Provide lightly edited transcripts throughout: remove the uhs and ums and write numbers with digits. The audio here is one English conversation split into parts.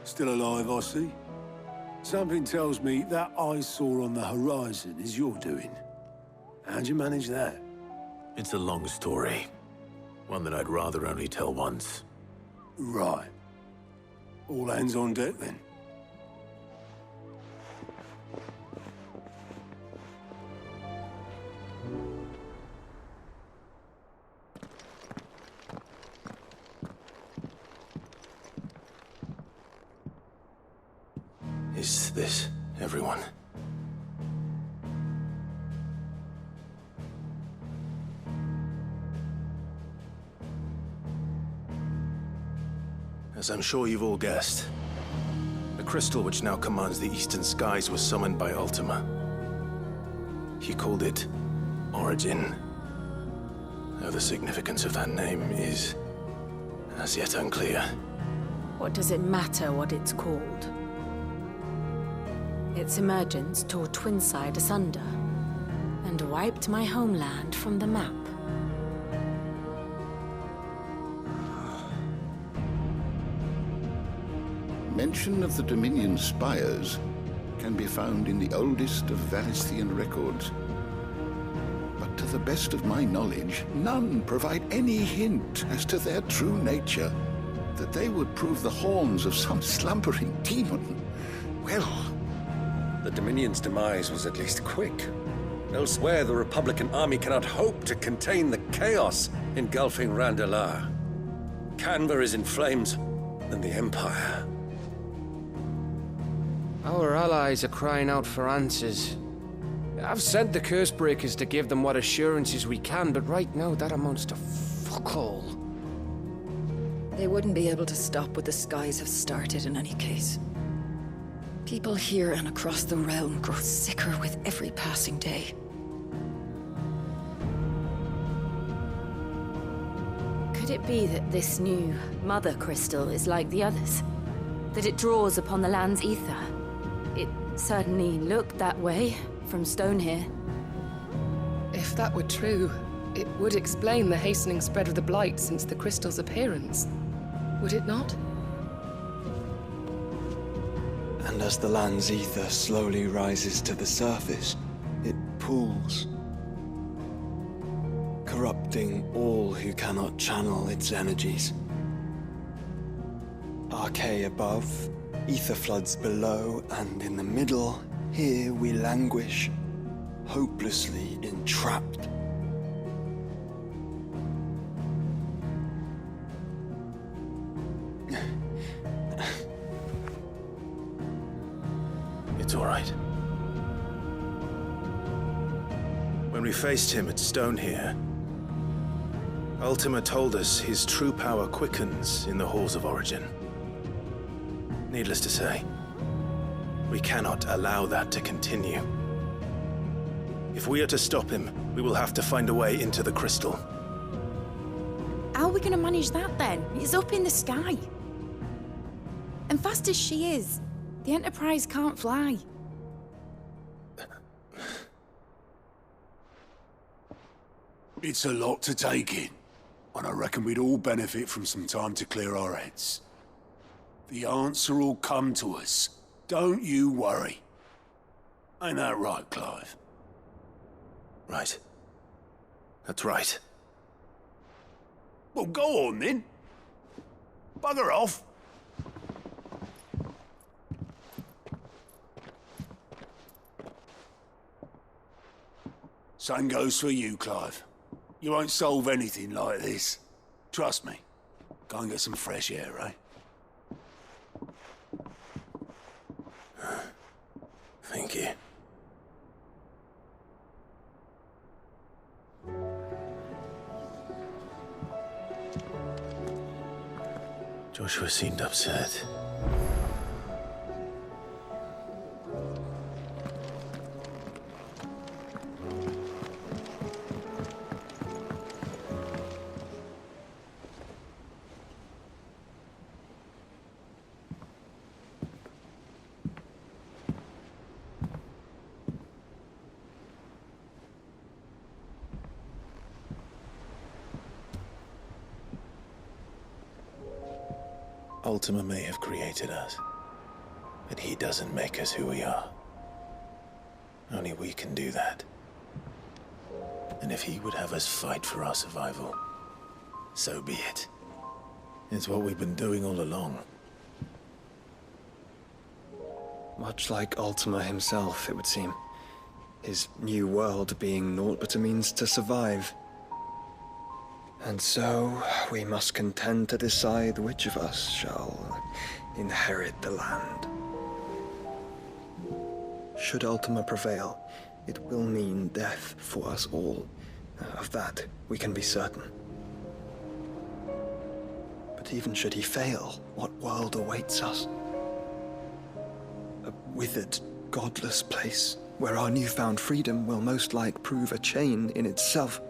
Still alive, I see. Something tells me that I saw on the horizon is your doing. How'd you manage that? It's a long story. One that I'd rather only tell once. Right. All hands on deck, then. Is this everyone? As I'm sure you've all guessed, the crystal which now commands the eastern skies was summoned by Ultima. He called it Origin. Though the significance of that name is as yet unclear. What does it matter what it's called? Its emergence tore Twinside asunder and wiped my homeland from the map. Mention of the Dominion spires can be found in the oldest of Variscian records. But to the best of my knowledge, none provide any hint as to their true nature. That they would prove the horns of some slumbering demon. Well... The Dominion's demise was at least quick. Elsewhere, the Republican army cannot hope to contain the chaos engulfing Randalar. Canva is in flames, and the Empire. Our allies are crying out for answers. I've sent the Cursebreakers to give them what assurances we can, but right now that amounts to fuck all. They wouldn't be able to stop what the skies have started in any case. People here and across the realm grow sicker with every passing day. Could it be that this new Mother Crystal is like the others? That it draws upon the land's ether? It certainly looked that way from stone here. If that were true, it would explain the hastening spread of the Blight since the crystal's appearance. Would it not? And as the land's ether slowly rises to the surface, it pools, corrupting all who cannot channel its energies. Archay above, ether floods below, and in the middle, here we languish, hopelessly entrapped. It's all right. When we faced him at Stone here, Ultima told us his true power quickens in the halls of Origin. Needless to say, we cannot allow that to continue. If we are to stop him, we will have to find a way into the crystal. How are we going to manage that then? It's up in the sky. And fast as she is, the Enterprise can't fly. It's a lot to take in, and I reckon we'd all benefit from some time to clear our heads. The answer will come to us. Don't you worry. Ain't that right, Clive? Right. That's right. Well, go on then. Bugger off. Same goes for you, Clive. You won't solve anything like this. Trust me. Go and get some fresh air, eh? Thank you. Joshua seemed upset. Ultima may have created us, But he doesn't make us who we are. Only we can do that. And if he would have us fight for our survival, so be it. It's what we've been doing all along. Much like Ultima himself, it would seem. His new world being naught but a means to survive. And so, we must contend to decide which of us shall inherit the land. Should Ultima prevail, it will mean death for us all. Of that, we can be certain. But even should he fail, what world awaits us? A withered, godless place, where our newfound freedom will most like prove a chain in itself.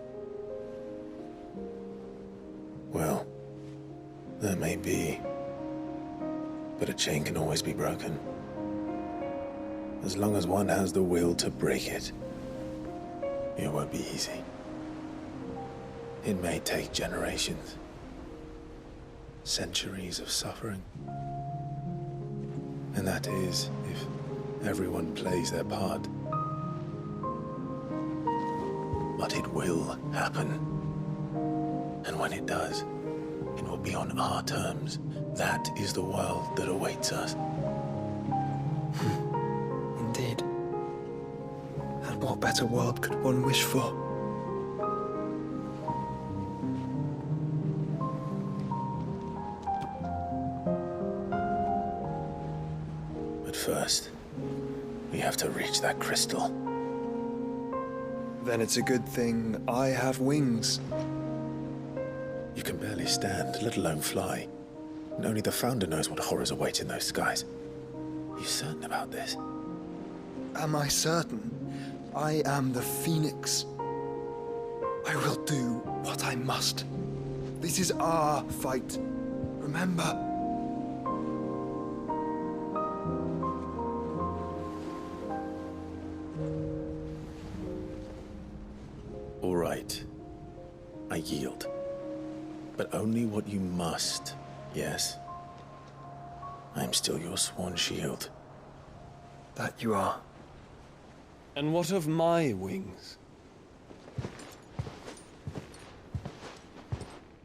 Well, that may be. But a chain can always be broken. As long as one has the will to break it. It won't be easy. It may take generations. Centuries of suffering. And that is, if everyone plays their part. But it will happen. And when it does, it will be on our terms. That is the world that awaits us. Indeed. And what better world could one wish for? But first, we have to reach that crystal. Then it's a good thing I have wings. You can barely stand, let alone fly. And only the Founder knows what horrors await in those skies. Are you certain about this? Am I certain? I am the Phoenix. I will do what I must. This is our fight. Remember? All right. I yield. But only what you must, yes? I am still your sworn shield. That you are. And what of my wings?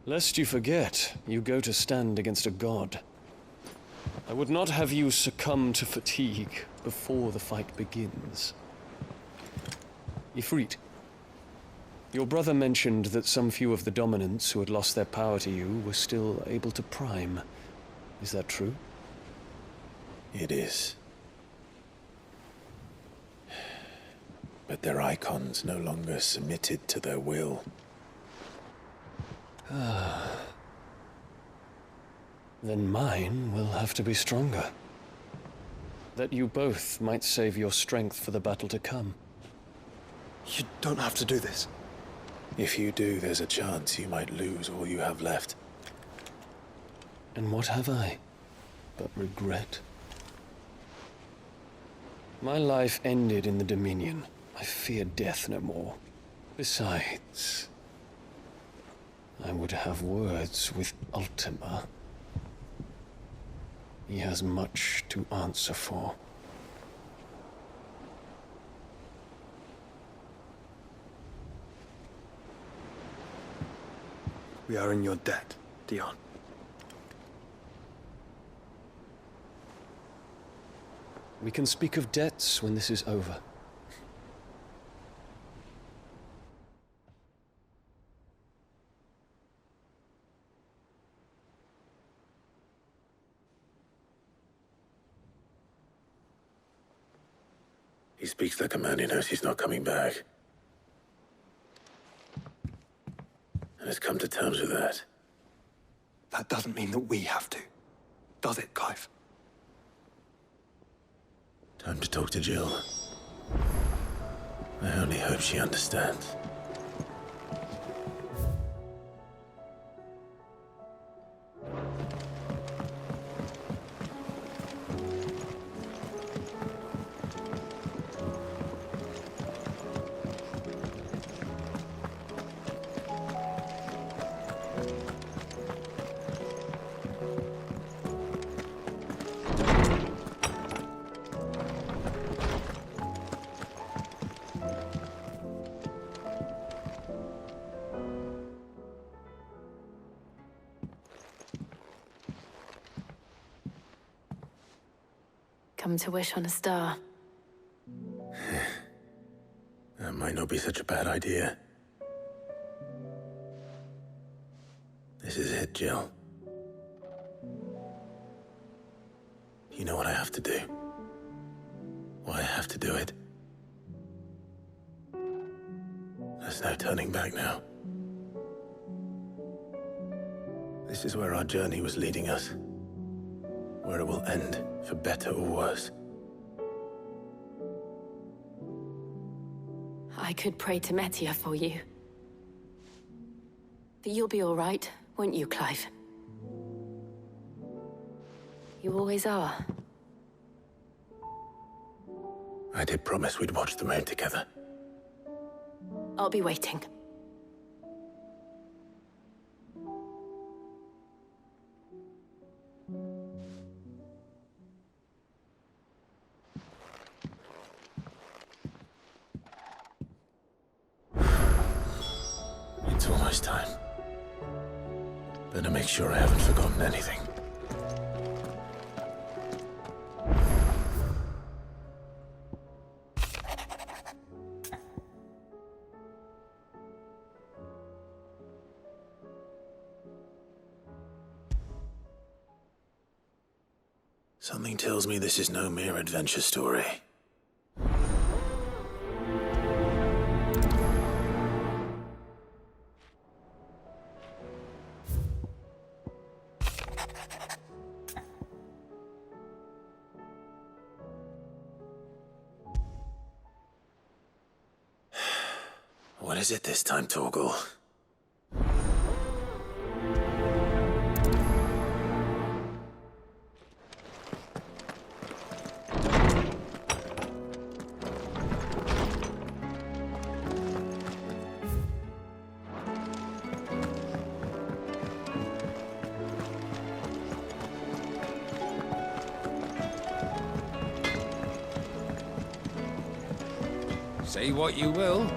Lest you forget, you go to stand against a god. I would not have you succumb to fatigue before the fight begins. Ifrit, your brother mentioned that some few of the dominants who had lost their power to you were still able to prime. Is that true? It is. But their icons no longer submitted to their will. Then mine will have to be stronger. That you both might save your strength for the battle to come. You don't have to do this. If you do, there's a chance you might lose all you have left. And what have I but regret? My life ended in the Dominion. I fear death no more. Besides, I would have words with Ultima. He has much to answer for. We are in your debt, Dion. We can speak of debts when this is over. He speaks like a man who knows he's not coming back. And has come to terms with that. That doesn't mean that we have to. Does it, Clive? Time to talk to Jill. I only hope she understands. Come to wish on a star. That might not be such a bad idea. This is it, Jill. You know what I have to do. Why I have to do it. There's no turning back now. This is where our journey was leading us. Where it will end, for better or worse. I could pray to Metia for you. But you'll be all right, won't you, Clive? You always are. I did promise we'd watch the moon together. I'll be waiting. It's almost time. Better make sure I haven't forgotten anything. Something tells me this is no mere adventure story. What is it this time, Torgal? Say what you will.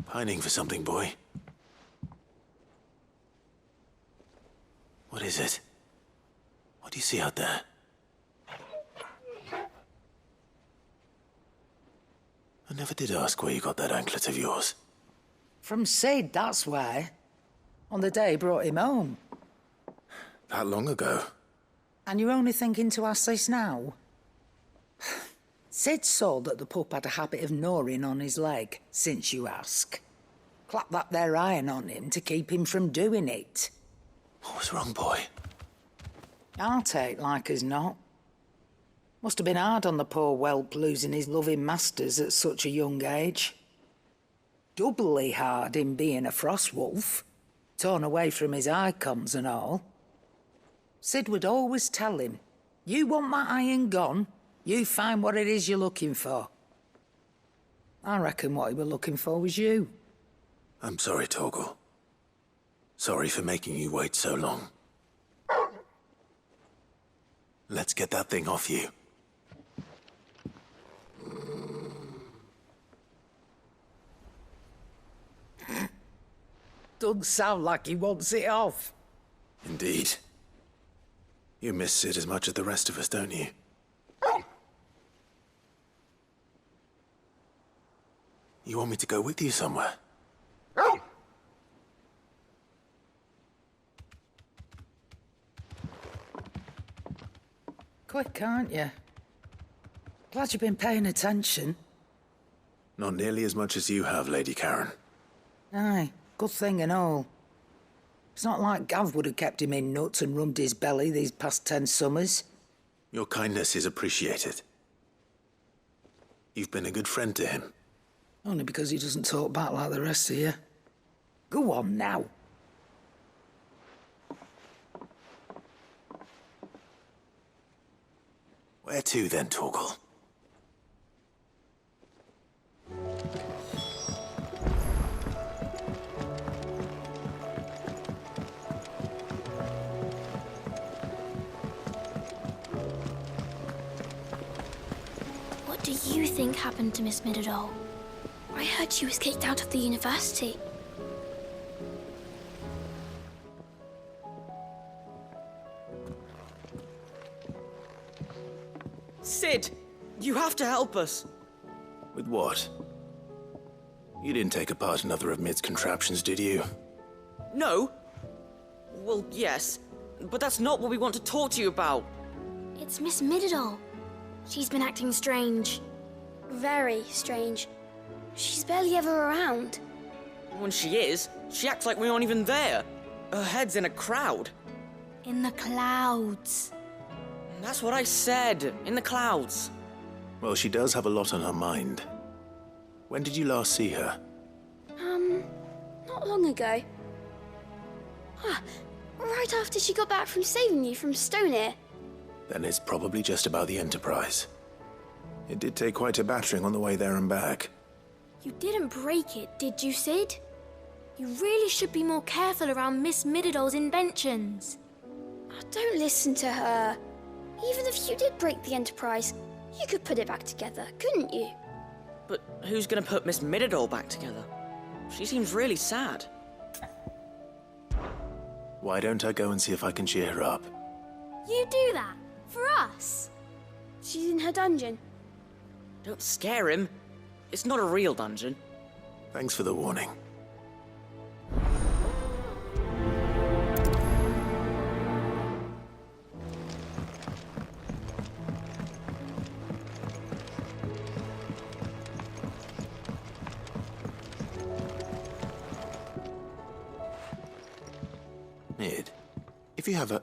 Pining for something, boy. What is it? What do you see out there? I never did ask where you got that anklet of yours. From Sid, that's why. On the day he brought him home. That long ago? And you're only thinking to ask this now? Sid saw that the pup had a habit of gnawing on his leg, since you ask. Clap that there iron on him to keep him from doing it. What was wrong, boy? I'll take like as not. Must have been hard on the poor whelp losing his loving masters at such a young age. Doubly hard in being a frost wolf, torn away from his icons and all. Sid would always tell him, you want that iron gone, you find what it is you're looking for. I reckon what he were looking for was you. I'm sorry, Torgal. Sorry for making you wait so long. Let's get that thing off you. Doesn't sound like he wants it off. Indeed. You miss Sid as much as the rest of us, don't you? You want me to go with you somewhere? Quick, aren't you? Glad you've been paying attention. Not nearly as much as you have, Lady Karen. Aye, good thing and all. It's not like Gav would have kept him in nuts and rubbed his belly these past 10 summers. Your kindness is appreciated. You've been a good friend to him. Only because he doesn't talk back like the rest of you. Go on now. Where to then, Torgal? What do you think happened to Miss Midadol? I heard she was kicked out of the university. Sid, you have to help us. With what? You didn't take apart another of Mid's contraptions, did you? No. Well, yes, but that's not what we want to talk to you about. It's Miss Mididol. She's been acting strange. Very strange. She's barely ever around. When she is, she acts like we aren't even there. Her head's in a crowd. In the clouds. That's what I said, in the clouds. Well, she does have a lot on her mind. When did you last see her? Not long ago. Right after she got back from saving you from Stonehenge. Then it's probably just about the Enterprise. It did take quite a battering on the way there and back. You didn't break it, did you, Sid? You really should be more careful around Miss Mididol's inventions. Oh, don't listen to her. Even if you did break the Enterprise, you could put it back together, couldn't you? But who's gonna put Miss Mididol back together? She seems really sad. Why don't I go and see if I can cheer her up? You do that? For us? She's in her dungeon. Don't scare him. It's not a real dungeon. Thanks for the warning. Mid, if you have a...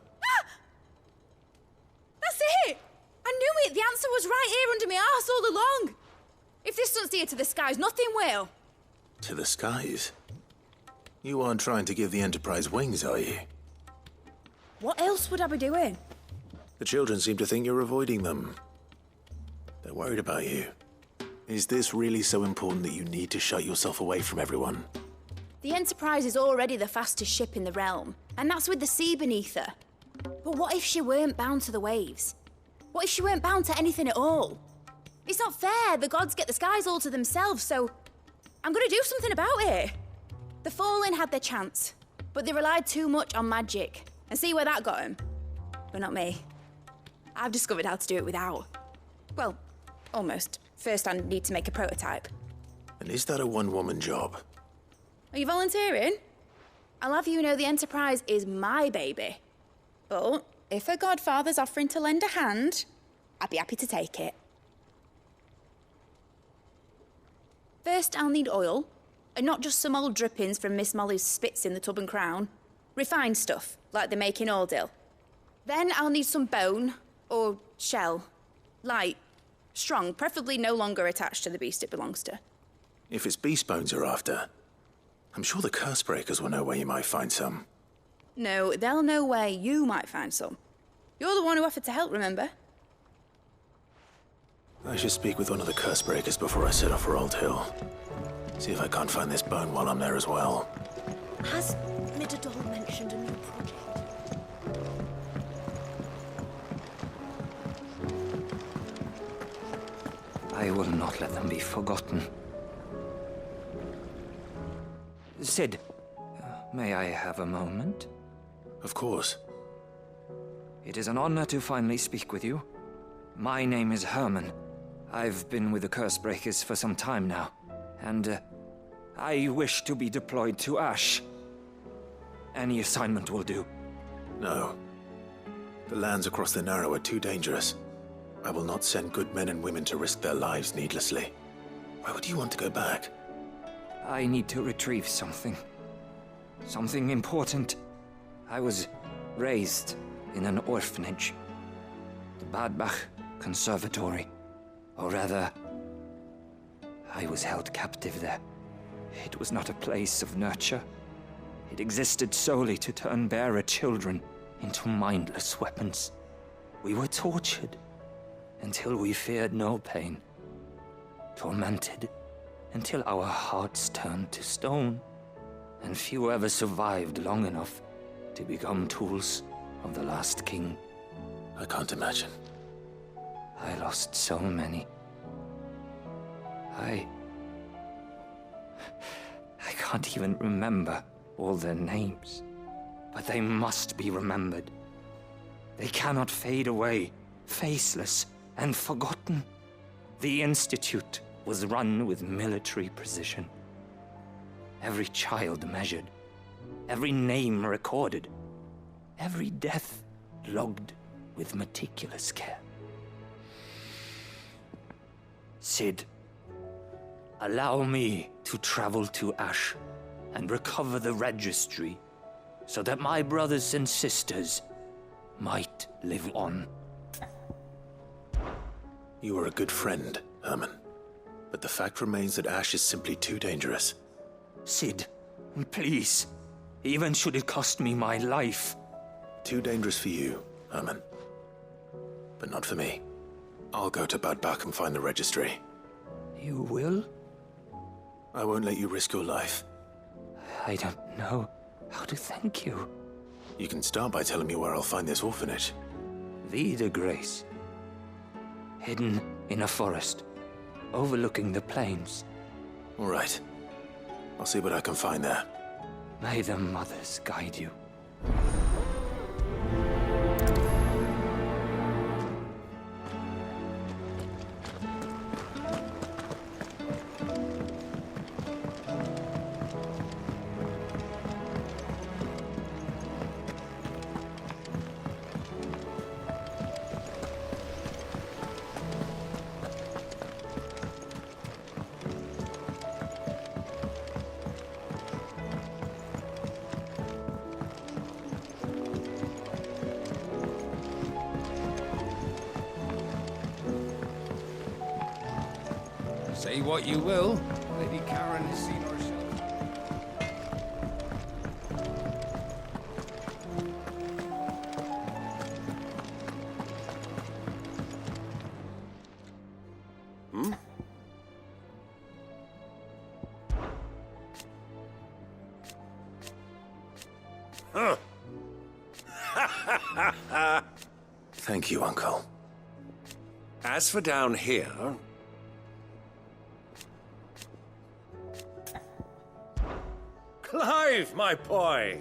That's it! I knew it! The answer was right here under my arse all along! If this doesn't steer to the skies, nothing will! To the skies? You aren't trying to give the Enterprise wings, are you? What else would I be doing? The children seem to think you're avoiding them. They're worried about you. Is this really so important that you need to shut yourself away from everyone? The Enterprise is already the fastest ship in the realm, and that's with the sea beneath her. But what if she weren't bound to the waves? What if she weren't bound to anything at all? It's not fair. The gods get the skies all to themselves, so I'm gonna do something about it. The Fallen had their chance, but they relied too much on magic. And see where that got them? But not me. I've discovered how to do it without. Well, almost. First, I need to make a prototype. And is that a one-woman job? Are you volunteering? I'll have you know the Enterprise is my baby. But if a godfather's offering to lend a hand, I'd be happy to take it. First, I'll need oil, and not just some old drippings from Miss Molly's spits in the Tub and Crown. Refined stuff, like they make in Ordil. Then I'll need some bone, or shell. Light, strong, preferably no longer attached to the beast it belongs to. If it's beast bones you're after, I'm sure the Cursebreakers will know where you might find some. No, they'll know where you might find some. You're the one who offered to help, remember? I should speak with one of the Cursebreakers before I set off for Old Hill. See if I can't find this bone while I'm there as well. Has Mididol mentioned a new project? I will not let them be forgotten. Sid, may I have a moment? Of course. It is an honor to finally speak with you. My name is Herman. I've been with the Cursebreakers for some time now, and I wish to be deployed to Ash. Any assignment will do. No. The lands across the Narrow are too dangerous. I will not send good men and women to risk their lives needlessly. Why would you want to go back? I need to retrieve something. Something important. I was raised in an orphanage. The Badbach Conservatory. Or rather, I was held captive there. It was not a place of nurture. It existed solely to turn bearer children into mindless weapons. We were tortured until we feared no pain. Tormented until our hearts turned to stone. And few ever survived long enough to become tools of the last king. I can't imagine. I lost so many. I can't even remember all their names. But they must be remembered. They cannot fade away, faceless and forgotten. The Institute was run with military precision. Every child measured, every name recorded, every death logged with meticulous care. Sid, allow me to travel to Ash and recover the registry so that my brothers and sisters might live on. You are a good friend, Herman. But the fact remains that Ash is simply too dangerous. Sid, please. Even should it cost me my life. Too dangerous for you, Herman. But not for me. I'll go to Bad Bach and find the registry. You will? I won't let you risk your life. I don't know how to thank you. You can start by telling me where I'll find this orphanage. Vida Grace. Hidden in a forest, overlooking the plains. All right. I'll see what I can find there. May the mothers guide you. Say what you will, Lady Karen has seen herself. Thank you, Uncle. As for down here... Clive, my boy!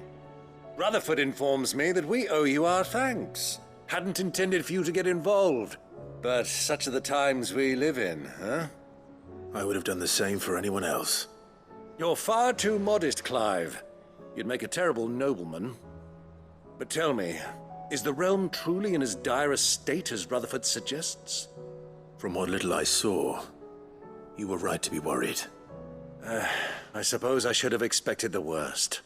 Rutherford informs me that we owe you our thanks. Hadn't intended for you to get involved, but such are the times we live in, huh? I would have done the same for anyone else. You're far too modest, Clive. You'd make a terrible nobleman. But tell me, is the realm truly in as dire a state as Rutherford suggests? From what little I saw, you were right to be worried. I suppose I should have expected the worst.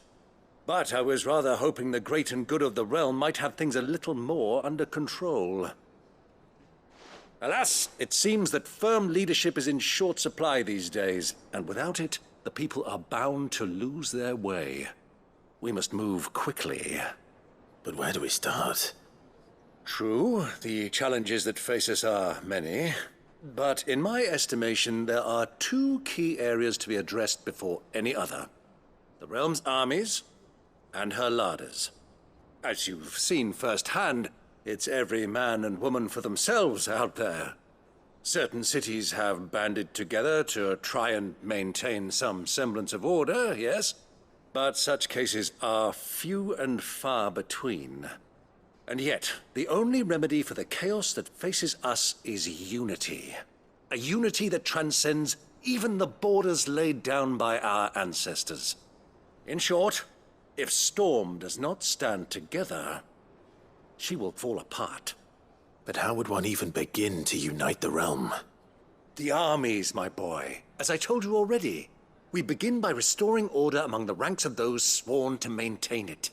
But I was rather hoping the great and good of the realm might have things a little more under control. Alas, it seems that firm leadership is in short supply these days, and without it, the people are bound to lose their way. We must move quickly. But where do we start? True, the challenges that face us are many. But in my estimation, there are two key areas to be addressed before any other. The realm's armies and her larders. As you've seen firsthand, it's every man and woman for themselves out there. Certain cities have banded together to try and maintain some semblance of order, yes? But such cases are few and far between. And yet, the only remedy for the chaos that faces us is unity. A unity that transcends even the borders laid down by our ancestors. In short, if Storm does not stand together, she will fall apart. But how would one even begin to unite the realm? The armies, my boy. As I told you already, we begin by restoring order among the ranks of those sworn to maintain it.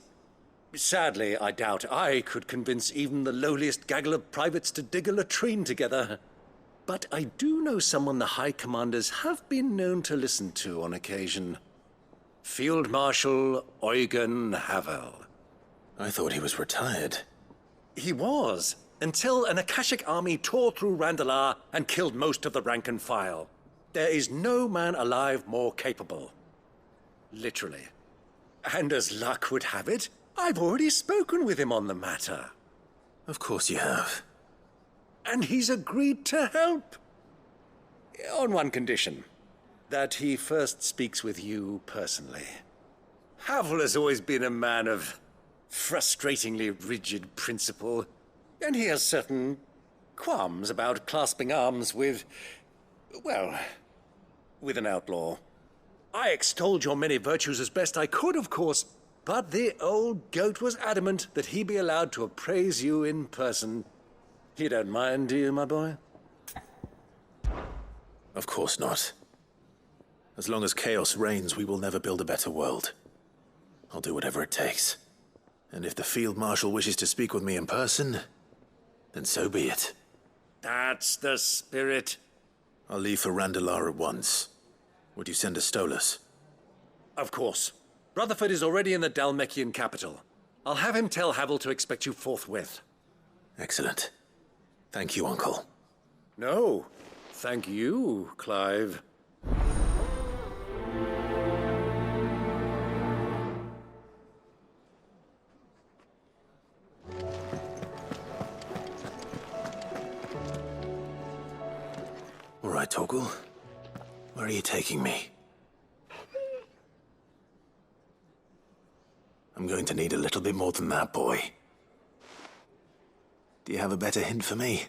Sadly, I doubt I could convince even the lowliest gaggle of privates to dig a latrine together. But I do know someone the High Commanders have been known to listen to on occasion. Field Marshal Eugen Havel. I thought he was retired. He was, until an Akashic army tore through Randalar and killed most of the rank and file. There is no man alive more capable. Literally. And as luck would have it, I've already spoken with him on the matter. Of course you have. And he's agreed to help. On one condition. that he first speaks with you personally. Havel has always been a man of frustratingly rigid principle, and he has certain qualms about clasping arms with, well, with an outlaw. I extolled your many virtues as best I could, of course, but the old goat was adamant that he be allowed to appraise you in person. You don't mind, do you, my boy? Of course not. As long as chaos reigns, we will never build a better world. I'll do whatever it takes. And if the Field Marshal wishes to speak with me in person, then so be it. That's the spirit. I'll leave for Randalar at once. Would you send a Stolas? Of course. Rutherford is already in the Dalmekian capital. I'll have him tell Havel to expect you forthwith. Excellent. Thank you, Uncle. No, thank you, Clive. All right, Torgal. Where are you taking me? I'm going to need a little bit more than that, boy. Do you have a better hint for me?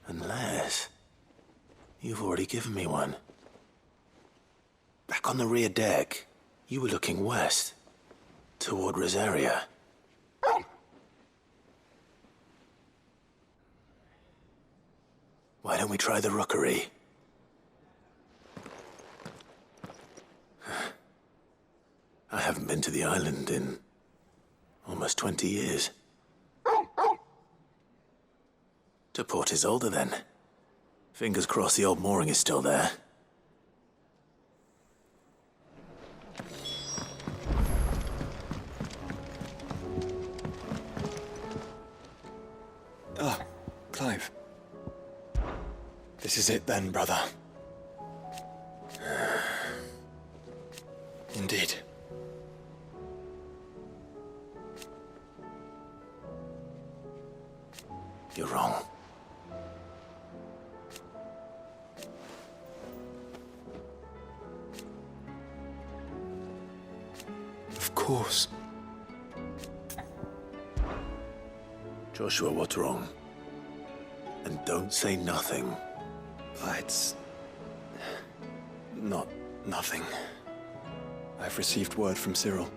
Unless you've already given me one. Back on the rear deck, you were looking west, toward Rosaria. Why don't we try the rookery? I haven't been to the island in almost 20 years. To Port Isolde, then. Fingers crossed the old mooring is still there. Ah, Clive. This is it then, brother. Indeed. You're wrong. Of course. Joshua, what's wrong? And don't say nothing. It's not nothing. I've received word from Cyril.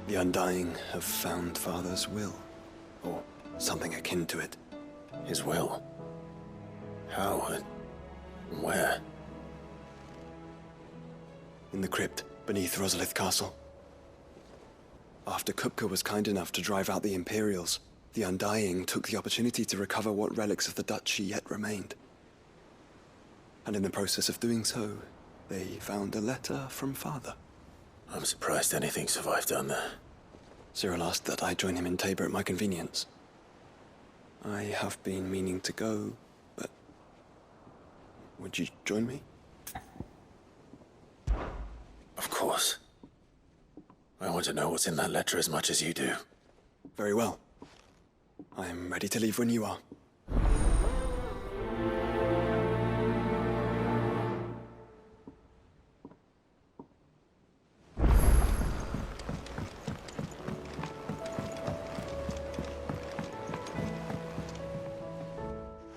The Undying have found Father's will, or something akin to it. His will? How and where? In the crypt beneath Rosalith Castle. After Kupka was kind enough to drive out the Imperials, the Undying took the opportunity to recover what relics of the Duchy yet remained. And in the process of doing so, they found a letter from Father. I'm surprised anything survived down there. Cyril asked that I join him in Tabor at my convenience. I have been meaning to go, but would you join me? Of course. I want to know what's in that letter as much as you do. Very well. I am ready to leave when you are.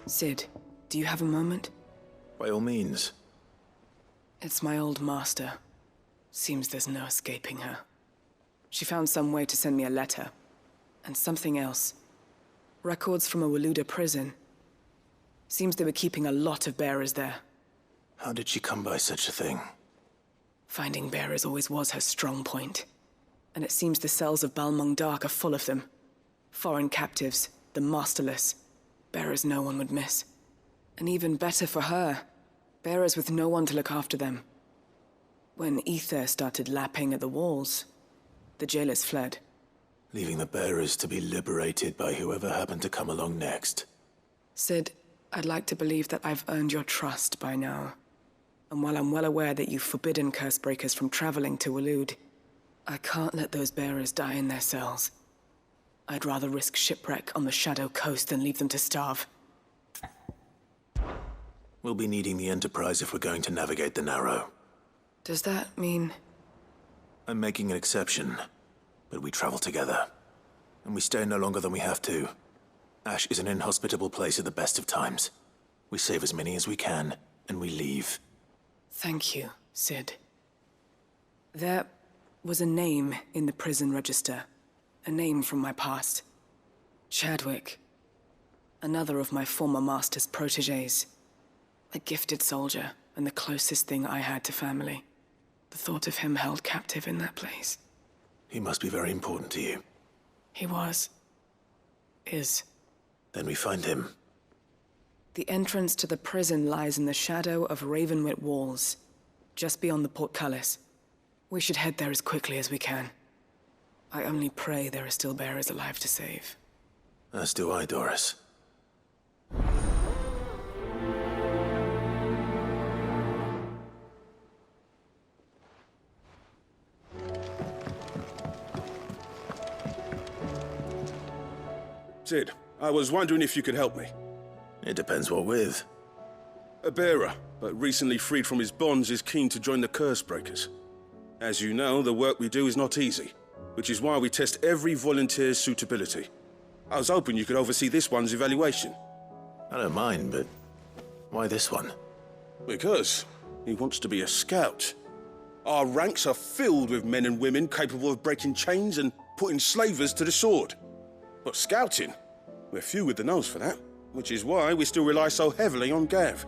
Sid, do you have a moment? By all means. It's my old master. Seems there's no escaping her. She found some way to send me a letter. And something else. Records from a Waluda prison. Seems they were keeping a lot of bearers there. How did she come by such a thing? Finding bearers always was her strong point. And it seems the cells of Balmung Dark are full of them. Foreign captives, the masterless. Bearers no one would miss. And even better for her, bearers with no one to look after them. When ether started lapping at the walls, the jailers fled. Leaving the bearers to be liberated by whoever happened to come along next. Sid, I'd like to believe that I've earned your trust by now. And while I'm well aware that you've forbidden Cursebreakers from traveling to Waloed, I can't let those bearers die in their cells. I'd rather risk shipwreck on the Shadow Coast than leave them to starve. We'll be needing the Enterprise if we're going to navigate the Narrow. Does that mean... I'm making an exception, but we travel together. And we stay no longer than we have to. Ash is an inhospitable place at the best of times. We save as many as we can, and we leave. Thank you, Sid. There was a name in the prison register. A name from my past. Chadwick. Another of my former master's protégés. A gifted soldier, and the closest thing I had to family. The thought of him held captive in that place. He must be very important to you. He was. Is. Then we find him. The entrance to the prison lies in the shadow of Ravenwit Walls, just beyond the portcullis. We should head there as quickly as we can. I only pray there are still bearers alive to save. As do I, Doris. Sid, I was wondering if you could help me. It depends what with. A bearer, but recently freed from his bonds, is keen to join the Cursebreakers. As you know, the work we do is not easy, which is why we test every volunteer's suitability. I was hoping you could oversee this one's evaluation. I don't mind, but why this one? Because he wants to be a scout. Our ranks are filled with men and women capable of breaking chains and putting slavers to the sword. But scouting, we're few with the nose for that, which is why we still rely so heavily on Gav.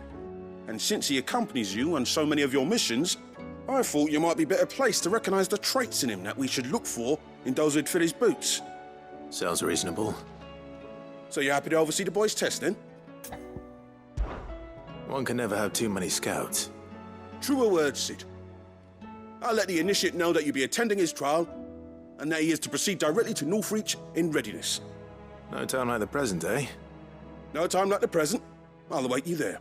And since he accompanies you on so many of your missions, I thought you might be better placed to recognize the traits in him that we should look for in those who'd fill his boots. Sounds reasonable. So you're happy to oversee the boys' test, then? One can never have too many scouts. Truer words, Sid. I'll let the initiate know that you'll be attending his trial, and that he is to proceed directly to Northreach in readiness. No time like the present, eh? No time like the present. I'll await you there.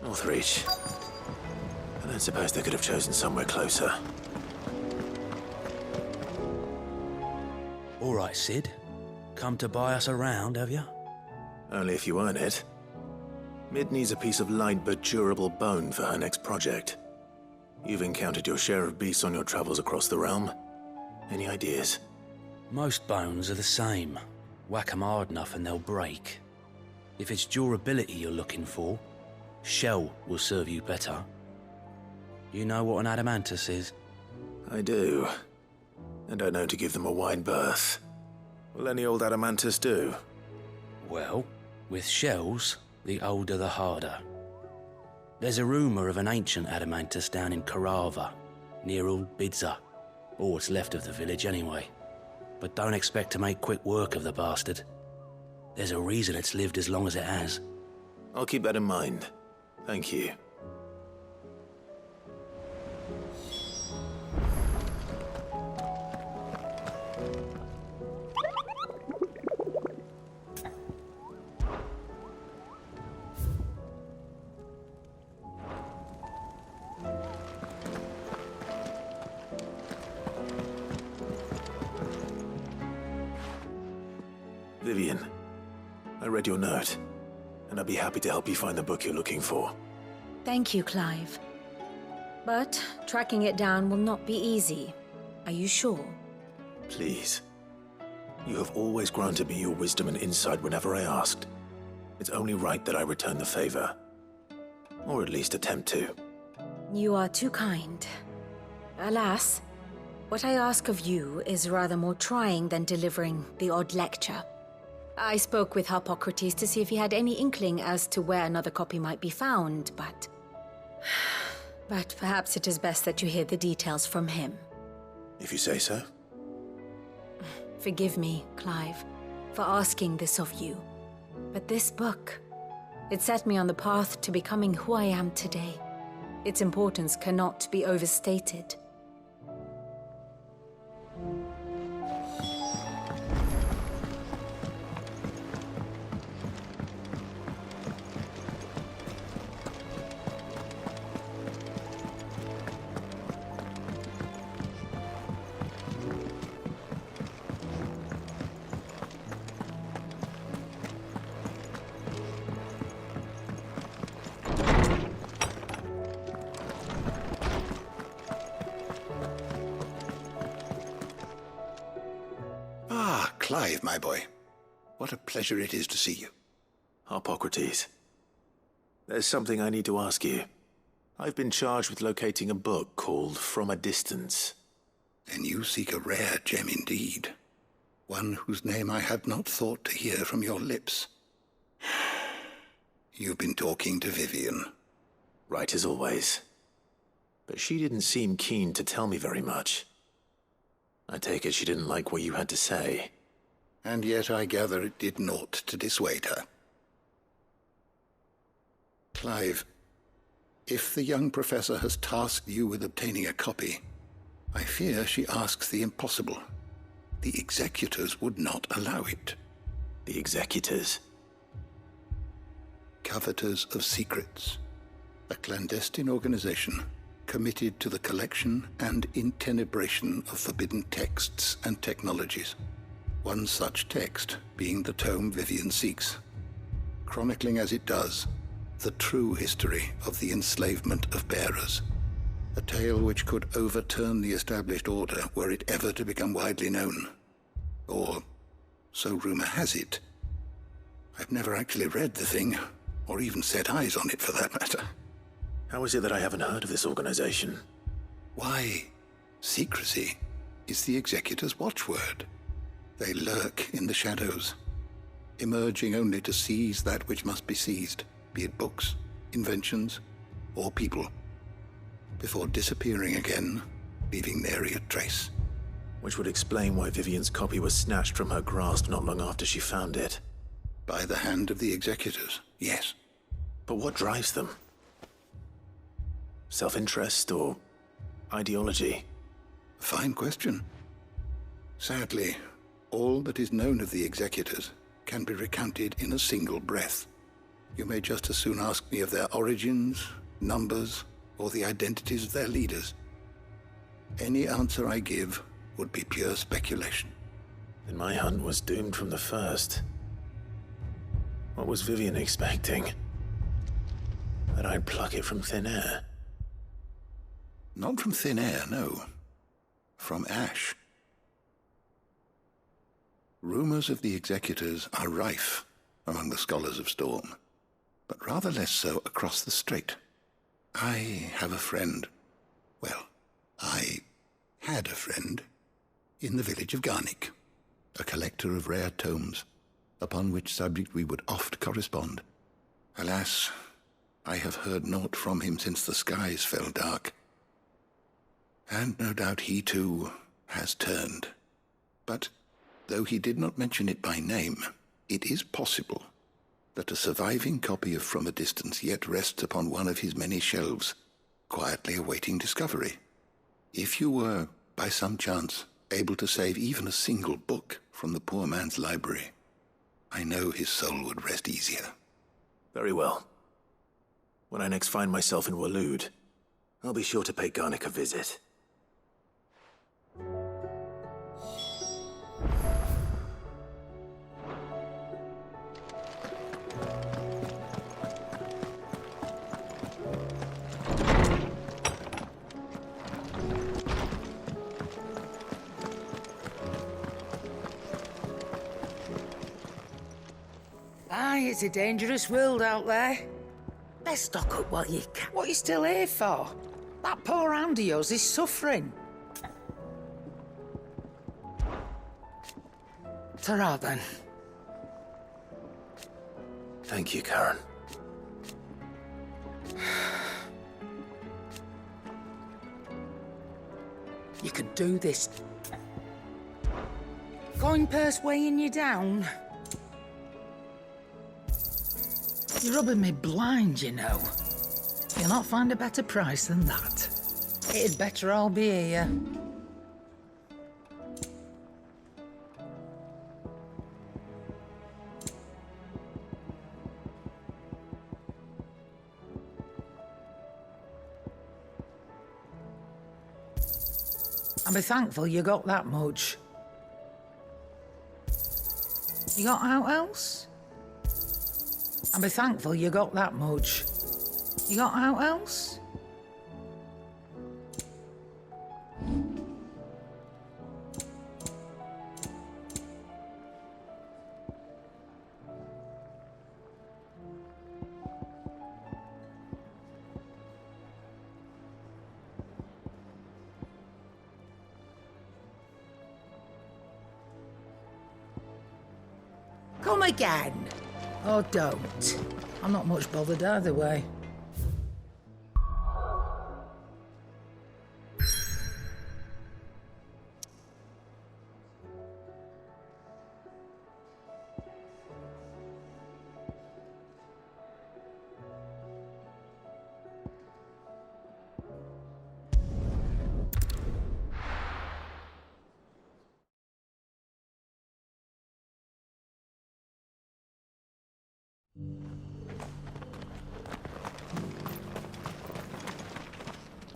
Northreach. I don't suppose they could have chosen somewhere closer. All right, Sid. Come to buy us around, have you? Only if you earn it. Mid needs a piece of light but durable bone for her next project. You've encountered your share of beasts on your travels across the realm. Any ideas? Most bones are the same. Whack 'em hard enough and they'll break. If it's durability you're looking for, shell will serve you better. You know what an adamantus is? I do. And I know to give them a wide berth. Will any old adamantus do? Well, with shells, the older the harder. There's a rumour of an ancient adamantus down in Karava, near Old Bidza, or what's left of the village anyway. But don't expect to make quick work of the bastard. There's a reason it's lived as long as it has. I'll keep that in mind. Thank you. Vivian, I read your note, and I'd be happy to help you find the book you're looking for. Thank you, Clive. But tracking it down will not be easy. Are you sure? Please. You have always granted me your wisdom and insight whenever I asked. It's only right that I return the favor. Or at least attempt to. You are too kind. Alas, what I ask of you is rather more trying than delivering the odd lecture. I spoke with Harpocrates to see if he had any inkling as to where another copy might be found, but perhaps it is best that you hear the details from him. If you say so. Forgive me, Clive, for asking this of you. But this book, it set me on the path to becoming who I am today. Its importance cannot be overstated. Clive, my boy. What a pleasure it is to see you. Harpocrates. There's something I need to ask you. I've been charged with locating a book called From a Distance. Then you seek a rare gem indeed. One whose name I had not thought to hear from your lips. You've been talking to Vivian. Right as always. But she didn't seem keen to tell me very much. I take it she didn't like what you had to say. And yet I gather it did naught to dissuade her. Clive, if the young professor has tasked you with obtaining a copy, I fear she asks the impossible. The executors would not allow it. The executors? Coveters of Secrets. A clandestine organization committed to the collection and intenebration of forbidden texts and technologies. One such text being the tome Vivian seeks, chronicling as it does the true history of the enslavement of bearers. A tale which could overturn the established order were it ever to become widely known. Or, so rumor has it. I've never actually read the thing, or even set eyes on it for that matter. How is it that I haven't heard of this organization? Why, secrecy is the executor's watchword. They lurk in the shadows, emerging only to seize that which must be seized, be it books, inventions, or people, before disappearing again, leaving nary a trace. Which would explain why Vivian's copy was snatched from her grasp not long after she found it. By the hand of the executors, yes. But what drives them? Self-interest or ideology? A fine question. Sadly, all that is known of the executors can be recounted in a single breath. You may just as soon ask me of their origins, numbers, or the identities of their leaders. Any answer I give would be pure speculation. Then my hunt was doomed from the first. What was Vivian expecting? That I'd pluck it from thin air? Not from thin air, no. From ash. Rumors of the executors are rife among the scholars of Storm, but rather less so across the strait. I have a friend. Well, I had a friend in the village of Garnick, a collector of rare tomes, upon which subject we would oft correspond. Alas, I have heard naught from him since the skies fell dark. And no doubt he too has turned. But though he did not mention it by name, it is possible that a surviving copy of From a Distance yet rests upon one of his many shelves, quietly awaiting discovery. If you were, by some chance, able to save even a single book from the poor man's library, I know his soul would rest easier. Very well. When I next find myself in Waloed, I'll be sure to pay Garnick a visit. Aye, it's a dangerous world out there. Best stock up while you can. What are you still here for? That poor hand of yours is suffering. Ta-ra then. Thank you, Karen. You could do this. Coin purse weighing you down. You're rubbing me blind, you know. You'll not find a better price than that. It'd better all be here. And be thankful you got that much. You got out else? And be thankful you got that much. You got out else? Come again. Or don't. I'm not much bothered either way.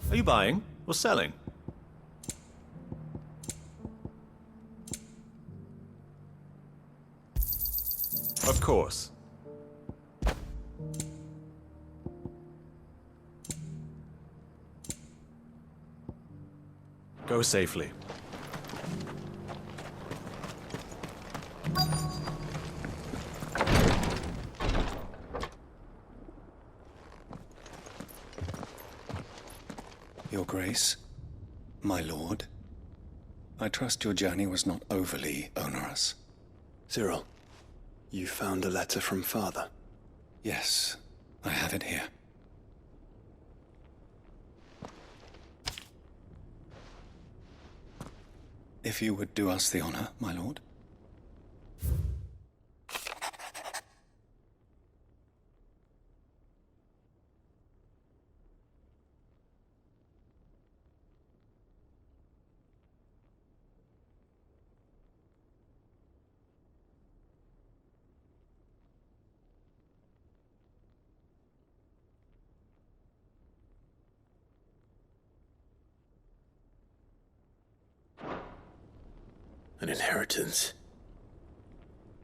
Are you buying or selling? Of course. Go safely. Your Grace, my lord, I trust your journey was not overly onerous. Cyril, you found a letter from Father? Yes, I have it here. If you would do us the honor, my lord. An inheritance.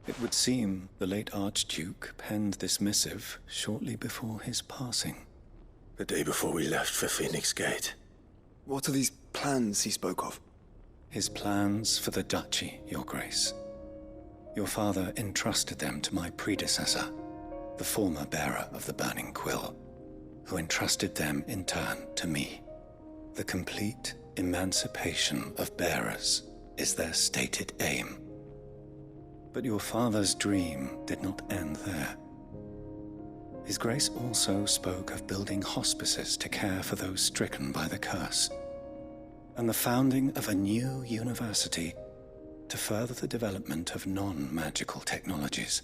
It would seem the late Archduke penned this missive shortly before his passing. The day before we left for Phoenix Gate. What are these plans he spoke of? His plans for the duchy, Your Grace. Your father entrusted them to my predecessor, the former bearer of the Burning Quill, who entrusted them in turn to me. The complete emancipation of bearers is their stated aim. But your father's dream did not end there. His Grace also spoke of building hospices to care for those stricken by the curse, and the founding of a new university to further the development of non-magical technologies.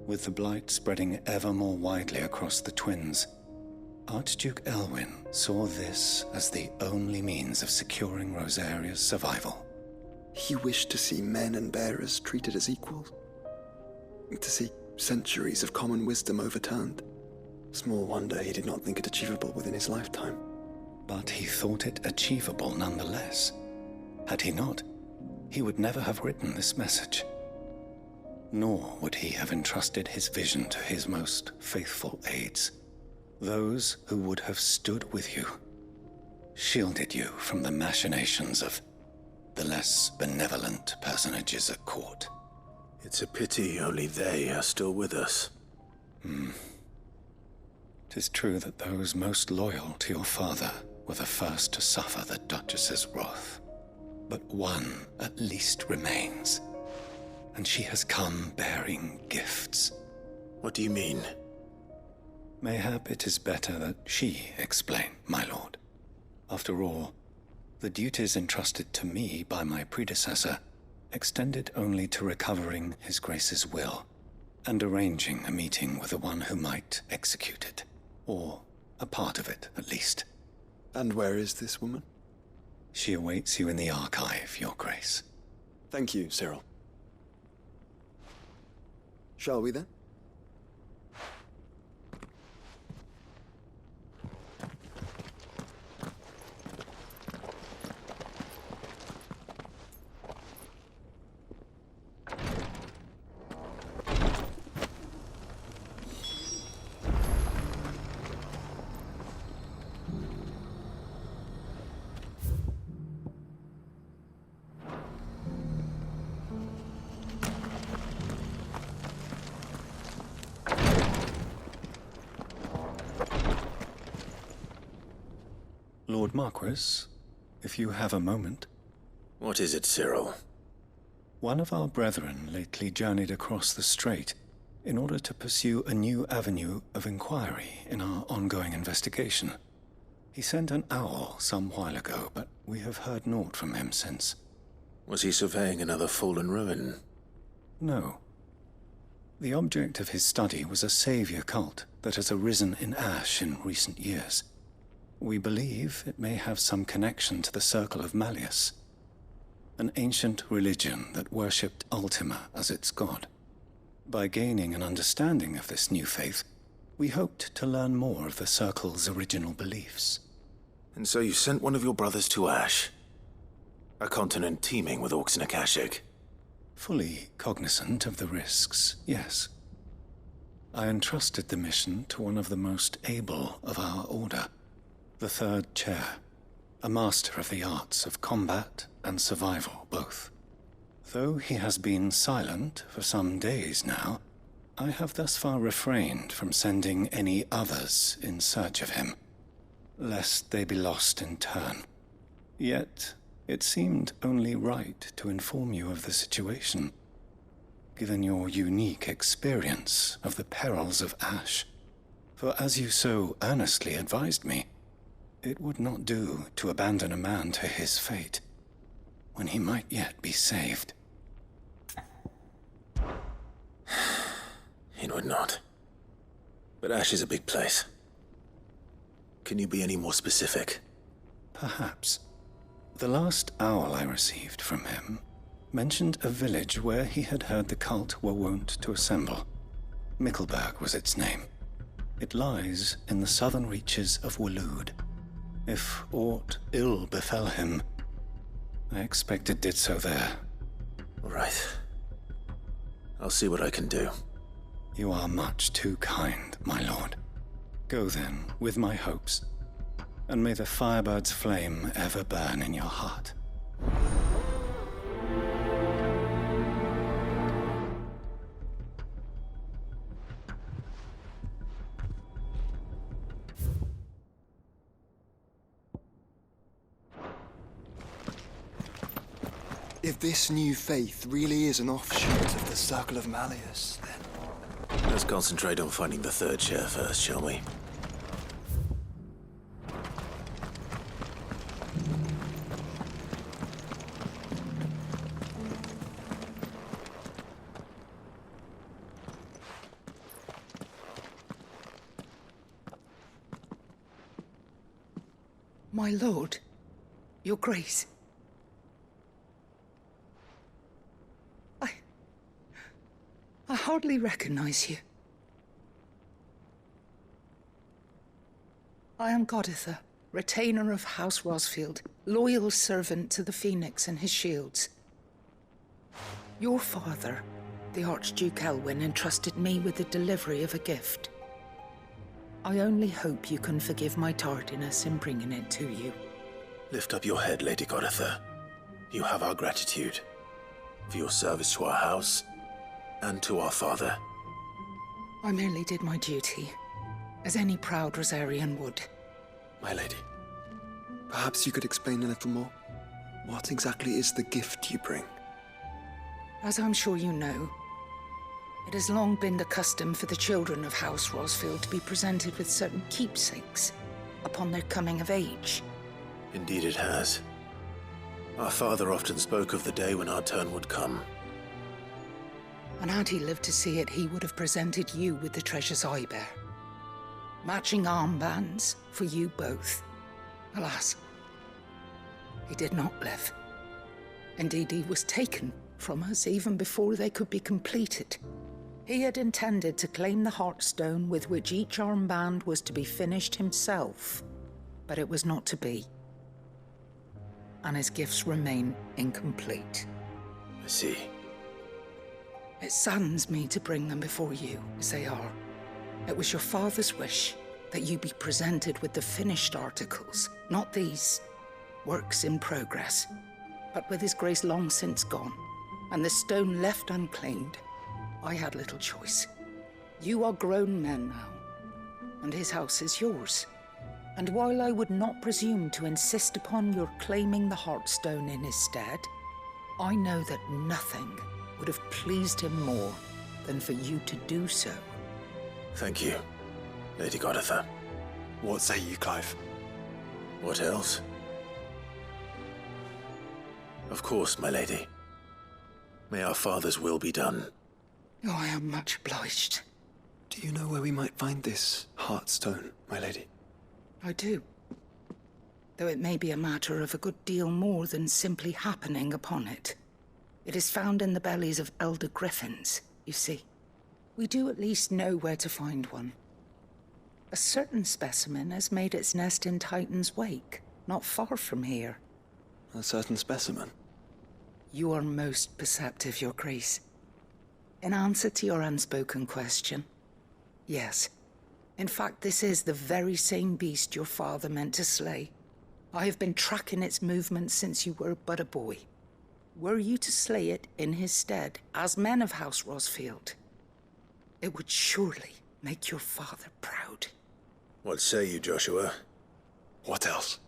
With the blight spreading ever more widely across the twins, Archduke Elwyn saw this as the only means of securing Rosaria's survival. He wished to see men and bearers treated as equals. To see centuries of common wisdom overturned. Small wonder he did not think it achievable within his lifetime. But he thought it achievable nonetheless. Had he not, he would never have written this message. Nor would he have entrusted his vision to his most faithful aides. Those who would have stood with you, shielded you from the machinations of the less benevolent personages at court. It's a pity only they are still with us. 'Tis true that those most loyal to your father were the first to suffer the Duchess's wrath. But one at least remains, and she has come bearing gifts. What do you mean? Mayhap it is better that she explain, my lord. After all, the duties entrusted to me by my predecessor extended only to recovering His Grace's will and arranging a meeting with the one who might execute it, or a part of it, at least. And where is this woman? She awaits you in the archive, Your Grace. Thank you, Cyril. Shall we then? Lord Marquis, if you have a moment. What is it, Cyril? One of our brethren lately journeyed across the strait in order to pursue a new avenue of inquiry in our ongoing investigation. He sent an owl some while ago, but we have heard naught from him since. Was he surveying another fallen ruin? No. The object of his study was a savior cult that has arisen in Ash in recent years. We believe it may have some connection to the Circle of Malleus, an ancient religion that worshipped Ultima as its god. By gaining an understanding of this new faith, we hoped to learn more of the Circle's original beliefs. And so you sent one of your brothers to Ash, a continent teeming with orcs and Akashic. Fully cognizant of the risks, yes. I entrusted the mission to one of the most able of our order, the Third Chair, a master of the arts of combat and survival both. Though he has been silent for some days now, I have thus far refrained from sending any others in search of him, lest they be lost in turn. Yet, it seemed only right to inform you of the situation, given your unique experience of the perils of Ash. For as you so earnestly advised me, it would not do to abandon a man to his fate, when he might yet be saved. It would not. But Ash is a big place. Can you be any more specific? Perhaps. The last owl I received from him mentioned a village where he had heard the cult were wont to assemble. Mickleburg was its name. It lies in the southern reaches of Waloed. If aught ill befell him, I expect it did so there. Right. I'll see what I can do. You are much too kind, my lord. Go then, with my hopes, and may the Firebird's flame ever burn in your heart. If this new faith really is an offshoot of the Circle of Malleus, then... Let's concentrate on finding the Third Chair first, shall we? My lord, your grace. I hardly recognize you. I am Goditha, retainer of House Rosfield, loyal servant to the Phoenix and his shields. Your father, the Archduke Elwyn, entrusted me with the delivery of a gift. I only hope you can forgive my tardiness in bringing it to you. Lift up your head, Lady Goditha. You have our gratitude for your service to our house and to our father. I merely did my duty, as any proud Rosarian would. My lady, perhaps you could explain a little more? What exactly is the gift you bring? As I'm sure you know, it has long been the custom for the children of House Rosfield to be presented with certain keepsakes upon their coming of age. Indeed it has. Our father often spoke of the day when our turn would come. And had he lived to see it, he would have presented you with the treasures I bear. Matching armbands for you both. Alas, he did not live. Indeed, he was taken from us even before they could be completed. He had intended to claim the Heartstone with which each armband was to be finished himself, but it was not to be. And his gifts remain incomplete. I see. It saddens me to bring them before you, as they are. It was your father's wish that you be presented with the finished articles, not these works in progress. But with his grace long since gone, and the stone left unclaimed, I had little choice. You are grown men now, and his house is yours. And while I would not presume to insist upon your claiming the Heartstone in his stead, I know that nothing would have pleased him more than for you to do so. Thank you, Lady Goditha. What say you, Clive? What else? Of course, my lady. May our father's will be done. Oh, I am much obliged. Do you know where we might find this Heartstone, my lady? I do. Though it may be a matter of a good deal more than simply happening upon it. It is found in the bellies of elder griffins, you see. We do at least know where to find one. A certain specimen has made its nest in Titan's Wake, not far from here. A certain specimen? You are most perceptive, Your Grace. In answer to your unspoken question, yes. In fact, this is the very same beast your father meant to slay. I have been tracking its movements since you were but a boy. Were you to slay it in his stead, as men of House Rosfield, it would surely make your father proud. What say you, Joshua? What else?